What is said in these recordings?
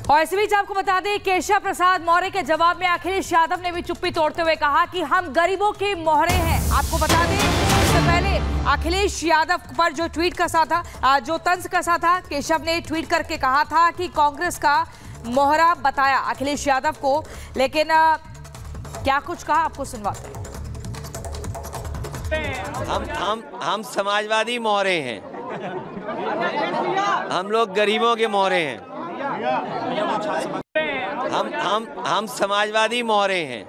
और इस बीच आपको बता दें, केशव प्रसाद मौर्य के जवाब में अखिलेश यादव ने भी चुप्पी तोड़ते हुए कहा कि हम गरीबों के मोहरे हैं। आपको बता दें, इससे पहले अखिलेश यादव पर जो ट्वीट कसा था, जो तंज कसा था, केशव ने ट्वीट करके कहा था कि कांग्रेस का मोहरा बताया अखिलेश यादव को। लेकिन क्या कुछ कहा, आपको सुनवाते हैं। हम समाजवादी मोहरे हैं, हम लोग गरीबों के मोहरे हैं। हम समाजवादी मोहरे हैं,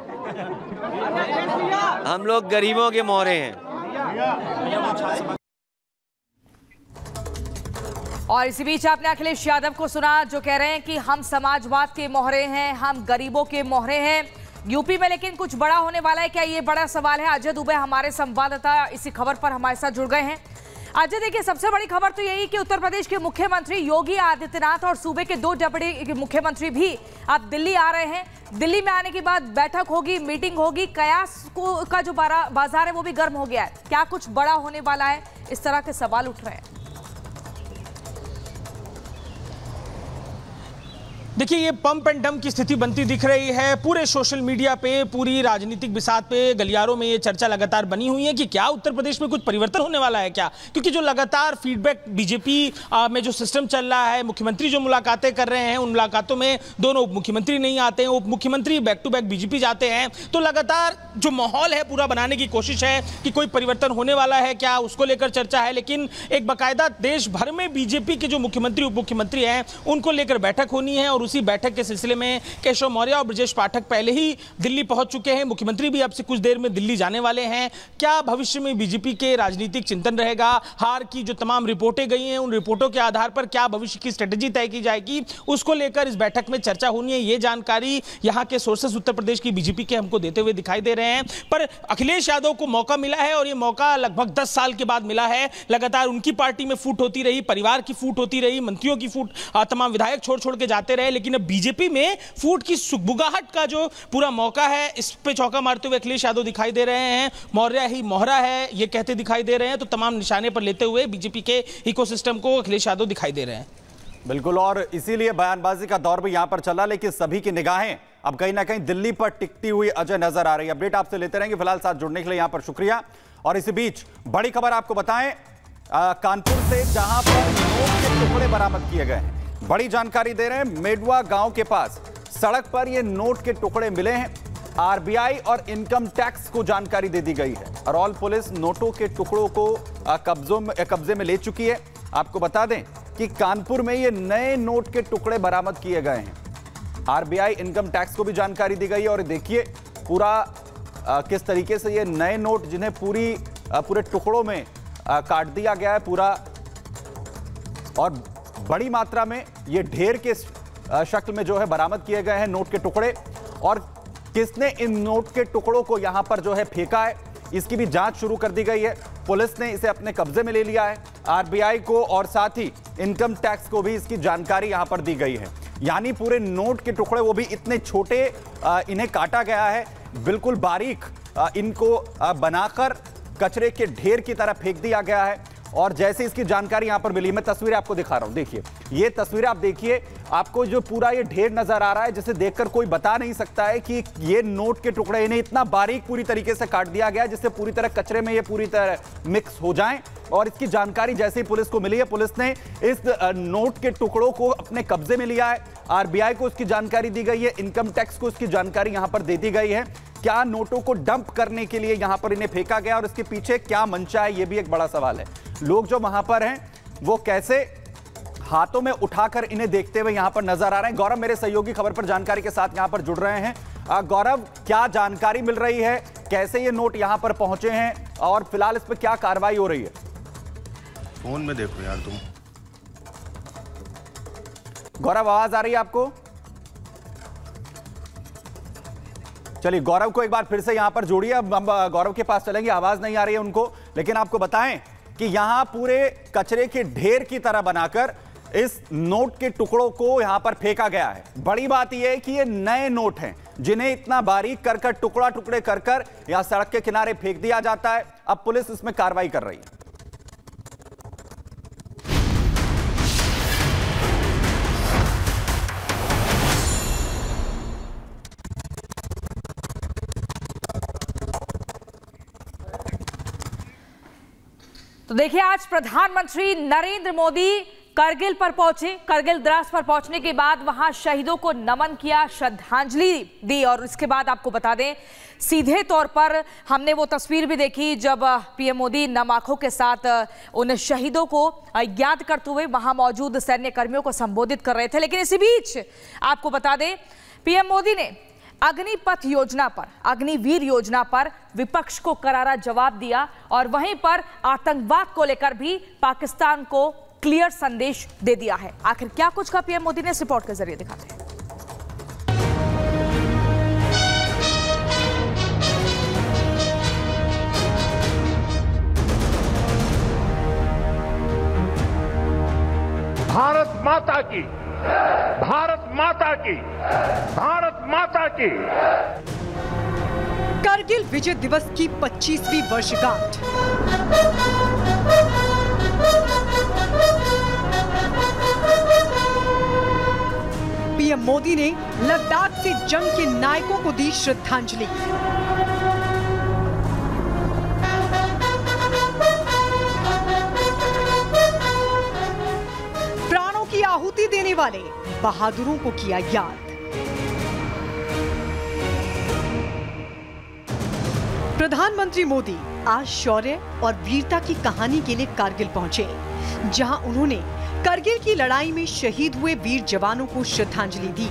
हम लोग गरीबों के मोहरे हैं। और इसी बीच आपने अखिलेश यादव को सुना, जो कह रहे हैं कि हम समाजवाद के मोहरे हैं, हम गरीबों के मोहरे हैं। यूपी में लेकिन कुछ बड़ा होने वाला है क्या, ये बड़ा सवाल है। अजय दुबे हमारे संवाददाता इसी खबर पर हमारे साथ जुड़ गए हैं। अजय, देखिए, सबसे बड़ी खबर तो यही कि उत्तर प्रदेश के मुख्यमंत्री योगी आदित्यनाथ और सूबे के 2 डिप्टी मुख्यमंत्री भी अब दिल्ली आ रहे हैं। दिल्ली में आने के बाद बैठक होगी, मीटिंग होगी। कयास का जो बाजार है वो भी गर्म हो गया है। क्या कुछ बड़ा होने वाला है, इस तरह के सवाल उठ रहे हैं। देखिए, ये पंप एंड डंप की स्थिति बनती दिख रही है। पूरे सोशल मीडिया पे, पूरी राजनीतिक बिसात पे, गलियारों में ये चर्चा लगातार बनी हुई है कि क्या उत्तर प्रदेश में कुछ परिवर्तन होने वाला है क्या। क्योंकि जो लगातार फीडबैक बीजेपी में जो सिस्टम चल रहा है, मुख्यमंत्री जो मुलाकातें कर रहे हैं, उन मुलाकातों में दोनों उप मुख्यमंत्री नहीं आते हैं, उप मुख्यमंत्री बैक टू बैक बीजेपी जाते हैं। तो लगातार जो माहौल है पूरा बनाने की कोशिश है कि कोई परिवर्तन होने वाला है क्या, उसको लेकर चर्चा है। लेकिन एक बाकायदा देश भर में बीजेपी के जो मुख्यमंत्री उप मुख्यमंत्री हैं, उनको लेकर बैठक होनी है। और उसी बैठक के सिलसिले में केशव मौर्य और ब्रजेश पाठक पहले ही दिल्ली पहुंच चुके हैं। मुख्यमंत्री भी अब से कुछ देर में दिल्ली जाने वाले हैं। क्या भविष्य में बीजेपी के राजनीतिक चिंतन रहेगा, हार की जो तमाम रिपोर्टें गई हैं, उन रिपोर्टों के आधार पर क्या भविष्य की स्ट्रेटेजी तय की जाएगी, उसको लेकर इस बैठक में चर्चा होनी है। ये जानकारी यहां के सोर्सेस उत्तर प्रदेश की बीजेपी के हमको देते हुए दिखाई दे रहे हैं। पर अखिलेश यादव को मौका मिला है, और ये मौका लगभग 10 साल के बाद मिला है। लगातार उनकी पार्टी में फूट होती रही, परिवार की फूट होती रही, मंत्रियों की फूट, तमाम विधायक छोड़ छोड़ के जाते रहे। लेकिन अब बीजेपी में फूट की सुगबुगाहट का जो पूरा मौका है, इस पे चौका मारते हुए अखिलेश यादव दिखाई दे रहे हैं। मौर्य ही मोहरा है, ये कहते दिखाई दे रहे हैं। तो तमाम निशाने पर लेते हुए बीजेपी के इकोसिस्टम को अखिलेश यादव दिखाई दे रहे हैं। बिल्कुल, और इसीलिए बयानबाजी का दौर भी यहां पर चला। लेकिन सभी की निगाहें अब कहीं ना कहीं दिल्ली पर टिकती हुई अजय नजर आ रही है। अपडेट आपसे लेते रहेंगे। फिलहाल साथ जुड़ने के लिए यहां पर शुक्रिया। और इसी बीच बड़ी खबर आपको बताएं, कानपुर से, जहां पर नोट के टुकड़े बरामद किए गए हैं। बड़ी जानकारी दे रहे हैं, मेडवा गांव के पास सड़क पर ये नोट के टुकड़े मिले हैं। आरबीआई और इनकम टैक्स को जानकारी दे दी गई है। अरौल पुलिस नोटों के टुकड़ों को कब्जे में ले चुकी है। आपको बता दें कि कानपुर में ये नए नोट के टुकड़े बरामद किए गए हैं। आरबीआई, इनकम टैक्स को भी जानकारी दी गई है। और देखिए पूरा किस तरीके से ये नए नोट, जिन्हें पूरे टुकड़ों में काट दिया गया है पूरा, और बड़ी मात्रा में ये ढेर के शक्ल में जो है बरामद किए गए हैं नोट के टुकड़े। और किसने इन नोट के टुकड़ों को यहां पर जो है फेंका है, इसकी भी जांच शुरू कर दी गई है। पुलिस ने इसे अपने कब्जे में ले लिया है। आरबीआई को और साथ ही इनकम टैक्स को भी इसकी जानकारी यहां पर दी गई है। यानी पूरे नोट के टुकड़े, वो भी इतने छोटे, इन्हें काटा गया है, बिल्कुल बारीक इनको बनाकर कचरे के ढेर की तरह फेंक दिया गया है। और जैसे इसकी जानकारी यहां पर मिली, मैं तस्वीरें आपको दिखा रहा हूं। देखिए, ये तस्वीरें आप देखिए, आपको जो पूरा ये ढेर नजर आ रहा है, जिसे देखकर कोई बता नहीं सकता है कि ये नोट के टुकड़े, इन्हें इतना बारीक पूरी तरीके से काट दिया गया जिससे पूरी तरह कचरे में ये पूरी तरह मिक्स हो जाएं। और इसकी जानकारी जैसे ही पुलिस को मिली है, पुलिस ने इस नोट के टुकड़ों को अपने कब्जे में लिया है। आरबीआई को इसकी जानकारी दी गई है, इनकम टैक्स को इसकी जानकारी यहां पर दे दी गई है। क्या नोटों को डंप करने के लिए यहां पर इन्हें फेंका गया और इसके पीछे क्या मंशा है, यह भी एक बड़ा सवाल है। लोग जो वहां पर हैं वो कैसे हाथों में उठाकर इन्हें देखते हुए यहां पर नजर आ रहे हैं। गौरव मेरे सहयोगी खबर पर जानकारी के साथ यहां पर जुड़ रहे हैं। गौरव, क्या जानकारी मिल रही है, कैसे ये नोट यहां पर पहुंचे हैं और फिलहाल इस पर क्या कार्रवाई हो रही है? फोन में देखो यार तुम। गौरव, आवाज आ रही है आपको? चलिए, गौरव को एक बार फिर से यहां पर जोड़िए। अब हम गौरव के पास चलेंगे, आवाज नहीं आ रही है उनको। लेकिन आपको बताएं कि यहां पूरे कचरे के ढेर की तरह बनाकर इस नोट के टुकड़ों को यहां पर फेंका गया है। बड़ी बात यह है कि ये नए नोट हैं, जिन्हें इतना बारीक कर टुकड़ा टुकड़े कर यहां सड़क के किनारे फेंक दिया जाता है। अब पुलिस इसमें कार्रवाई कर रही है। तो देखिए, आज प्रधानमंत्री नरेंद्र मोदी करगिल पर पहुंचे। करगिल द्रास पर पहुंचने के बाद वहां शहीदों को नमन किया, श्रद्धांजलि दी। और इसके बाद आपको बता दें, सीधे तौर पर हमने वो तस्वीर भी देखी जब पीएम मोदी नम आंखों के साथ उन शहीदों को याद करते हुए वहां मौजूद सैन्य कर्मियों को संबोधित कर रहे थे। लेकिन इसी बीच आपको बता दें, पीएम मोदी ने अग्निपथ योजना पर, अग्निवीर योजना पर विपक्ष को करारा जवाब दिया और वहीं पर आतंकवाद को लेकर भी पाकिस्तान को क्लियर संदेश दे दिया है। आखिर क्या कुछ कहा पीएम मोदी ने, इस रिपोर्ट के जरिए दिखाते हैं। भारत माता की, भारत माता की, भारत माता की। करगिल विजय दिवस की 25वीं वर्षगांठ। पीएम मोदी ने लद्दाख से जंग के नायकों को दी श्रद्धांजलि। प्राणों की आहुति देने वाले बहादुरों को किया याद। प्रधानमंत्री मोदी आज शौर्य और वीरता की कहानी के लिए कारगिल पहुंचे, जहां उन्होंने करगिल की लड़ाई में शहीद हुए वीर जवानों को श्रद्धांजलि दी।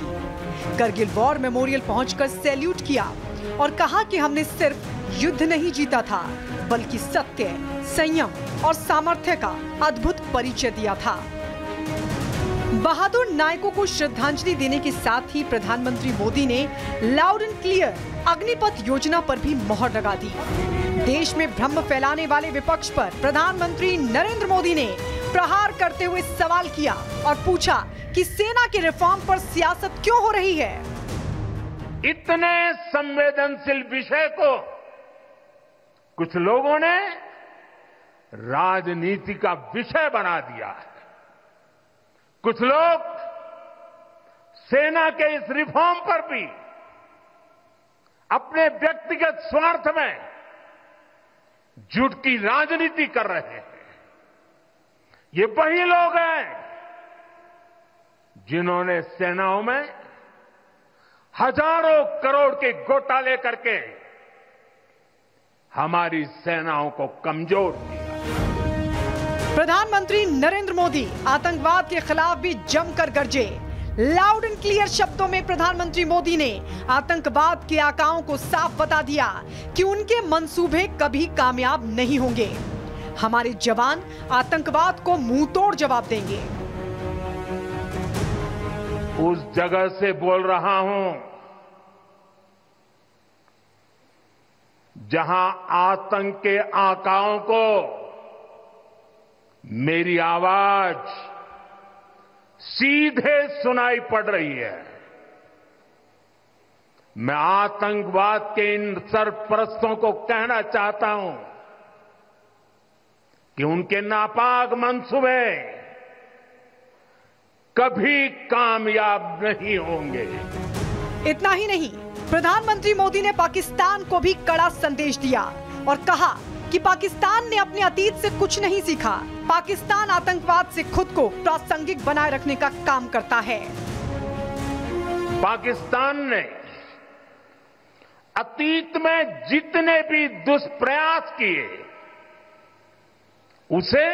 करगिल वॉर मेमोरियल पहुंचकर सैल्यूट किया और कहा कि हमने सिर्फ युद्ध नहीं जीता था, बल्कि सत्य, संयम और सामर्थ्य का अद्भुत परिचय दिया था। बहादुर नायकों को श्रद्धांजलि देने के साथ ही प्रधानमंत्री मोदी ने लाउड एंड क्लियर अग्निपथ योजना पर भी मोहर लगा दी। देश में भ्रम फैलाने वाले विपक्ष पर प्रधानमंत्री नरेंद्र मोदी ने प्रहार करते हुए सवाल किया और पूछा कि सेना के रिफॉर्म पर सियासत क्यों हो रही है। इतने संवेदनशील विषय को कुछ लोगों ने राजनीति का विषय बना दिया है। कुछ लोग सेना के इस रिफॉर्म पर भी अपने व्यक्तिगत स्वार्थ में झूठ की राजनीति कर रहे हैं। ये वही लोग हैं जिन्होंने सेनाओं में हजारों करोड़ के घोटाले करके हमारी सेनाओं को कमजोर किया। प्रधानमंत्री नरेंद्र मोदी आतंकवाद के खिलाफ भी जमकर गरजे। लाउड एंड क्लियर शब्दों में प्रधानमंत्री मोदी ने आतंकवाद के आकाओं को साफ बता दिया कि उनके मंसूबे कभी कामयाब नहीं होंगे। हमारे जवान आतंकवाद को मुंहतोड़ जवाब देंगे। उस जगह से बोल रहा हूं जहां आतंक के आकाओं को मेरी आवाज सीधे सुनाई पड़ रही है। मैं आतंकवाद के इन सरपरस्तों को कहना चाहता हूं कि उनके नापाक मंसूबे कभी कामयाब नहीं होंगे। इतना ही नहीं, प्रधानमंत्री मोदी ने पाकिस्तान को भी कड़ा संदेश दिया और कहा कि पाकिस्तान ने अपने अतीत से कुछ नहीं सीखा। पाकिस्तान आतंकवाद से खुद को प्रासंगिक बनाए रखने का काम करता है। पाकिस्तान ने अतीत में जितने भी दुष्प्रयास किए उसे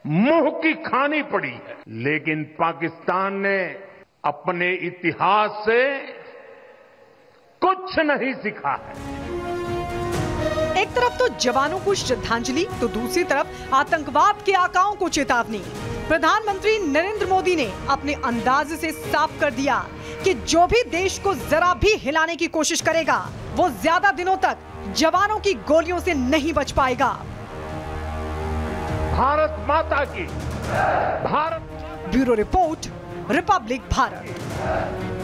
मुंह की खानी पड़ी है, लेकिन पाकिस्तान ने अपने इतिहास से कुछ नहीं सीखा है। एक तरफ तो जवानों को श्रद्धांजलि तो दूसरी तरफ आतंकवाद के आकाओं को चेतावनी। प्रधानमंत्री नरेंद्र मोदी ने अपने अंदाज से साफ कर दिया कि जो भी देश को जरा भी हिलाने की कोशिश करेगा वो ज्यादा दिनों तक जवानों की गोलियों से नहीं बच पाएगा। भारत माता की, Bharat. Bureau report, Republic Bharat.